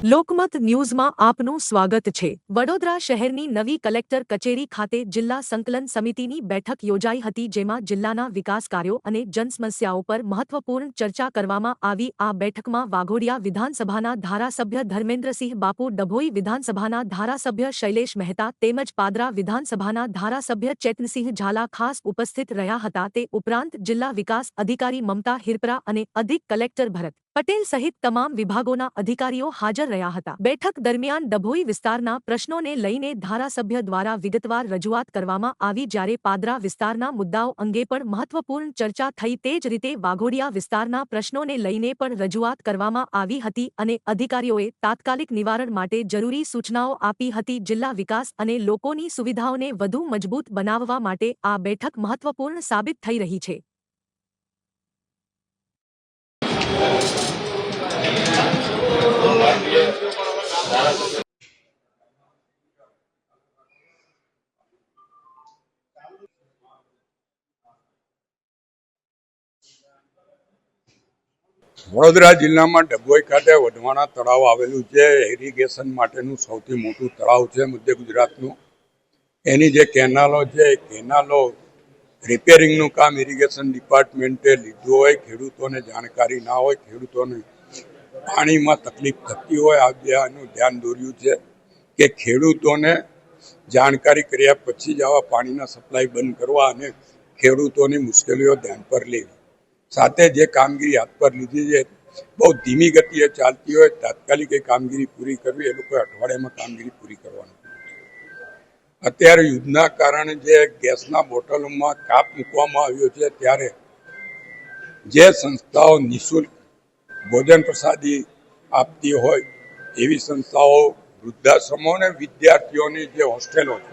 લોકમત ન્યૂઝમાં આપનું સ્વાગત છે। વડોદરા શહેરની નવી કલેક્ટર કચેરી ખાતે જિલ્લા સંકલન સમિતિની બેઠક યોજાઈ હતી, જેમાં જિલ્લાના વિકાસ કાર્યો અને જનસમસ્યાઓ પર મહત્વપૂર્ણ ચર્ચા કરવામાં આવી। આ બેઠકમાં વાઘોડિયા વિધાનસભાના ધારાસભ્ય ધર્મેન્દ્રસિંહ બાપુ, ડભોઈ વિધાનસભાના ધારાસભ્ય શૈલેષ મહેતા તેમજ પાદરા વિધાનસભાના ધારાસભ્ય ચેતનસિંહ ઝાલા ખાસ ઉપસ્થિત રહ્યા હતા। તે ઉપરાંત જિલ્લા વિકાસ અધિકારી મમતા હિરપરા અને અધિક કલેક્ટર ભરત પટેલ સહિત તમામ વિભાગોના અધિકારીઓ હાજર રહ્યા હતા। બેઠક દરમિયાન ડભોઈ વિસ્તારના પ્રશ્નોને લઈને ધારાસભ્ય દ્વારા વિગતવાર રજૂઆત કરવામાં આવી, જ્યારે પાદરા વિસ્તારના મુદ્દાઓ અંગે પણ મહત્વપૂર્ણ ચર્ચા થઈ। તે જ રીતે વાઘોડિયા વિસ્તારના પ્રશ્નોને લઈને પણ રજૂઆત કરવામાં આવી હતી અને અધિકારીઓએ તાત્કાલિક નિવારણ માટે જરૂરી સૂચનાઓ આપી હતી। જિલ્લા વિકાસ અને લોકોની સુવિધાઓને વધુ મજબૂત બનાવવા માટે આ બેઠક મહત્વપૂર્ણ સાબિત થઈ રહી છે। વડોદરા જિલ્લામાં ડભોઈ ખાતે વઢવાણા તળાવ આવેલું છે। ઇરિગેશન માટેનું સૌથી મોટું તળાવ છે મધ્ય ગુજરાતનું। એની જે કેનાલો છે એ કેનાલો રિપેરિંગનું કામ ઇરિગેશન ડિપાર્ટમેન્ટે લીધું હોય, ખેડૂતોને જાણકારી ના હોય, ખેડૂતોને પાણીમાં તકલીફ થતી હોય, આનું ધ્યાન દોર્યું છે કે ખેડૂતોને જાણકારી કર્યા પછી જ આવા પાણીના સપ્લાય બંધ કરવા અને ખેડૂતોની મુશ્કેલીઓ ધ્યાન પર લેવી। સાથે જે કામગીરી હાથ પર લીધી છે બહુ ધીમી ગતિએ ચાલતી હોય, તાત્કાલિક એ કામગીરી પૂરી કરવી, એ લોકોએ અઠવાડિયામાં કામગીરી પૂરી કરવાની। અત્યારે યુદ્ધના કારણે જે ગેસના બોટલોમાં કાપ મૂકવામાં આવ્યો છે, ત્યારે જે સંસ્થાઓ નિઃશુલ્ક ભોજન પ્રસાદી આપતી હોય એવી સંસ્થાઓ, વૃદ્ધાશ્રમો અને વિદ્યાર્થીઓની જે હોસ્ટેલો છે,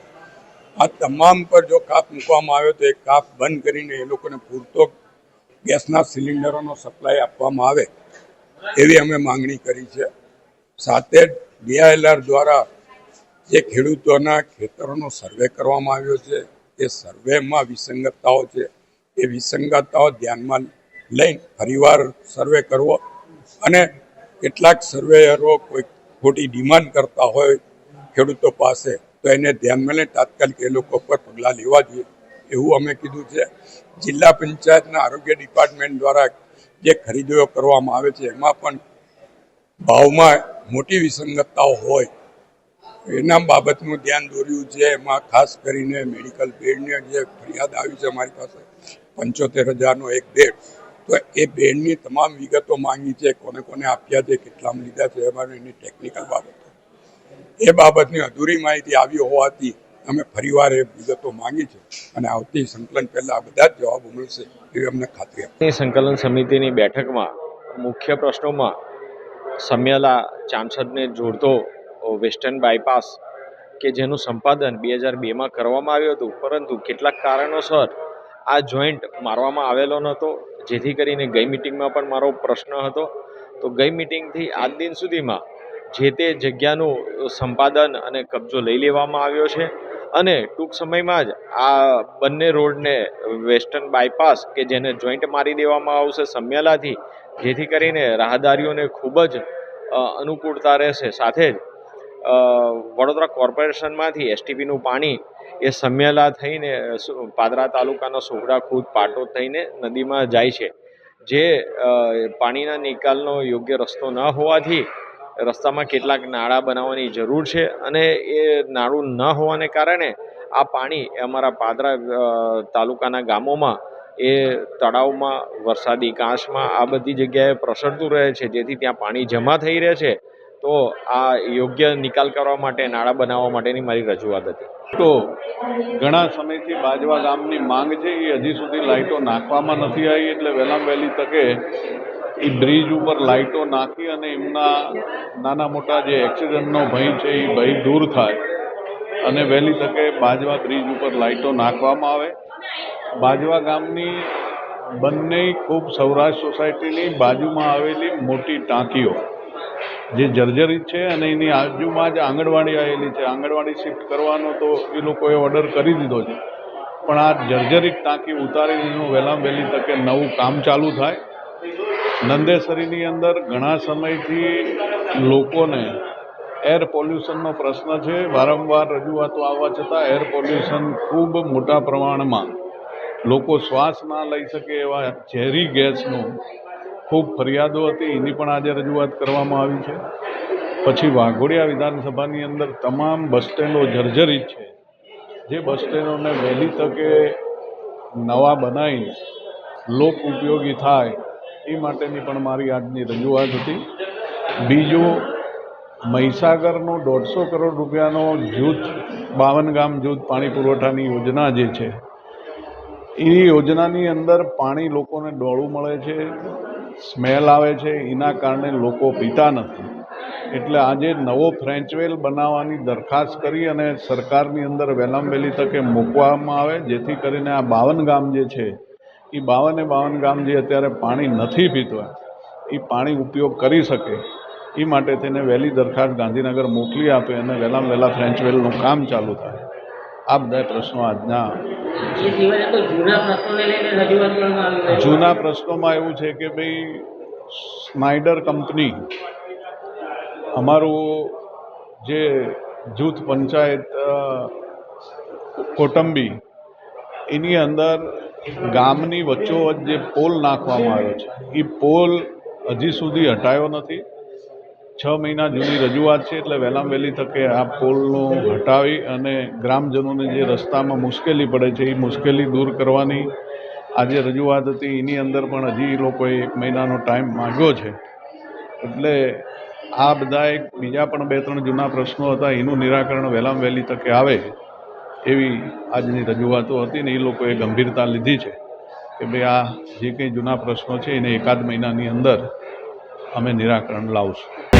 આ તમામ પર જો કાપ મૂકવામાં આવ્યો તો એ કાપ બંધ કરીને એ લોકોને પૂરતો ગેસના સિલિન્ડરોનો સપ્લાય આપવામાં આવે એવી અમે માંગણી કરી છે। સાથે DILR દ્વારા જે ખેડૂતોના ખેતરોનો સર્વે કરવામાં આવ્યો છે, એ સર્વેમાં વિસંગતતાઓ છે, એ વિસંગતતાઓ ધ્યાનમાં લઈ ફરીવાર સર્વે કરવો અને કેટલાક સર્વેયરો કોઈ ખોટી ડિમાન્ડ કરતા હોય ખેડૂતો પાસે, તો એને ધ્યાનમાં લઈ તાત્કાલિક એ લોકો પર પગલાં લેવા જોઈએ એવું અમે કીધું છે। જિલ્લા પંચાયતના આરોગ્ય ડિપાર્ટમેન્ટ દ્વારા જે ખરીદીઓ કરવામાં આવે છે એમાં પણ ભાવમાં મોટી વિસંગતતાઓ હોય, એના બાબતનું ધ્યાન દોર્યું છે। એમાં ખાસ કરીને મેડિકલ બેડની જે ફરિયાદ આવી છે અમારી પાસે 75,000નો એક બેડ, તો એ બેડની તમામ વિગતો માંગી છે, કોને કોને આપ્યા છે, કેટલામાં લીધા છે, એની ટેકનિકલ બાબતો, એ બાબતની અધૂરી માહિતી આવી હોવાથી અમે ફરીવાર એ વિગતો માંગી છે અને આવતી સંકલન પહેલા બધા જ જવાબો મળશે એવી અમને ખાતરી આપી। સંકલન સમિતિની બેઠકમાં મુખ્ય પ્રશ્નોમાં સમિયાલા ચાંસદને જોડતો વેસ્ટર્ન બાયપાસ કે જેનું સંપાદન 2002માં કરવામાં આવ્યું હતું, પરંતુ કેટલાક કારણોસર આ જોઈન્ટ મારવામાં આવેલો નહોતો, જેથી કરીને ગઈ મિટિંગમાં પણ મારો પ્રશ્ન હતો। તો ગઈ મિટિંગથી આજ દિન સુધીમાં જે તે જગ્યાનું સંપાદન અને કબજો લઈ લેવામાં આવ્યો છે અને ટૂંક સમયમાં જ આ બંને રોડને વેસ્ટર્ન બાયપાસ કે જેને જોઈન્ટ મારી દેવામાં આવશે સમિયાલાથી, જેથી કરીને રાહદારીઓને ખૂબ જ અનુકૂળતા રહેશે। સાથે જ વડોદરા કોર્પોરેશનમાંથી STPનું પાણી એ સમિયાલા થઈને પાદરા તાલુકાનો સોગડા ખુદ પાટોદ થઈને નદીમાં જાય છે, જે પાણીના નિકાલનો યોગ્ય રસ્તો ન હોવાથી રસ્તામાં કેટલાક નાળા બનાવવાની જરૂર છે અને એ નાળું ન હોવાને કારણે આ પાણી અમારા પાદરા તાલુકાના ગામોમાં એ તળાવમાં, વરસાદી કાંસમાં આ બધી જગ્યાએ પ્રસરતું રહે છે, જેથી ત્યાં પાણી જમા થઈ રહે છે। તો આ યોગ્ય નિકાલ કરવા માટે નાળા બનાવવા માટેની મારી રજૂઆત હતી। તો ઘણા સમયથી બાજવા ગામની માંગ છે, એ હજી સુધી લાઇટો નાખવામાં નથી આવી, એટલે વહેલામાં વહેલી તકે એ બ્રિજ ઉપર લાઇટો નાખી અને એમના નાના મોટા જે એક્સિડન્ટનો ભય છે એ ભય દૂર થાય અને વહેલી તકે બાજવા બ્રિજ ઉપર લાઇટો નાખવામાં આવે। બાજવા ગામની બંને ખૂબ સૌરાષ્ટ્ર સોસાયટીની બાજુમાં આવેલી મોટી ટાંકીઓ જે જર્જરિત છે અને એની આજુમાં જ આંગણવાડી આવેલી છે, આંગણવાડી શિફ્ટ કરવાનો તો એ લોકોએ ઓર્ડર કરી દીધો છે, પણ આ જર્જરિત ટાંકી ઉતારીને વહેલામાં વહેલી તકે નવું કામ ચાલુ થાય। નંદેસરીની અંદર ઘણા સમયથી લોકોને એર પોલ્યુશનનો પ્રશ્ન છે. વારંવાર રજૂઆતો આવવા છતાં એર પોલ્યુશન ખૂબ મોટા પ્રમાણમાં લોકો શ્વાસ ના લઈ શકે એવા ઝેરી ગેસનું ખૂબ ફરિયાદો હતી. એની પણ આજે રજૂઆત કરવામાં આવી છે. પછી વાઘોડિયા વિધાનસભાની અંદર તમામ બસ સ્ટેન્ડો જર્જરિત છે. જે બસ સ્ટેન્ડોને વહેલી તકે નવા બનાવીને લોક ઉપયોગી થાય એ માટેની પણ મારી આજની રજૂઆત હતી. બીજું, મહીસાગરનો 150 કરોડ રૂપિયાનો જૂથ 52 ગામ જૂથ પાણી પુરવઠાની યોજના જે છે એ યોજનાની અંદર પાણી લોકોને ડોળું મળે છે, સ્મેલ આવે છે, એના કારણે લોકો પીતા નથી. એટલે આજે નવો ફ્રેન્ચવેલ બનાવવાની દરખાસ્ત કરી અને સરકારની અંદર વહેલામાં વહેલી તકે મૂકવામાં આવે, જેથી કરીને આ 52 ગામ જે છે એ 52 ગામ જે અત્યારે પાણી નથી પીતા એ પાણી ઉપયોગ કરી શકે એ માટે તેને વહેલી દરખાસ્ત ગાંધીનગર મોકલી આપે અને વહેલામાં વહેલા ફ્રેન્ચવેલનું કામ ચાલુ થાય. આ બધા પ્રશ્નો આજના જૂના પ્રશ્નોમાં એવું છે કે ભાઈ સ્નાઇડર કંપની અમારું જે જૂથ પંચાયત કોટંબી એની અંદર ગામની વચ્ચોવચ્ચ જે પોલ નાખવામાં આવ્યો છે એ પોલ હજી સુધી હટાયો નથી. 6 મહિના જૂની રજૂઆત છે. એટલે વહેલામાં વહેલી તકે આ પોલનું હટાવી અને ગ્રામજનોને જે રસ્તામાં મુશ્કેલી પડે છે એ મુશ્કેલી દૂર કરવાની આજે રજૂઆત હતી. એની અંદર પણ હજી લોકોએ 1 મહિનાનો ટાઈમ માગ્યો છે. એટલે આ બધા બીજા પણ 2-3 જૂના પ્રશ્નો હતા, એનું નિરાકરણ વહેલામાં વહેલી તકે આવે એવી આજની રજૂઆતો હતી ને એ લોકોએ ગંભીરતા લીધી છે કે ભાઈ આ જે કંઈ જૂના પ્રશ્નો છે એને 1-8 મહિનાની અંદર અમે નિરાકરણ લાવશું.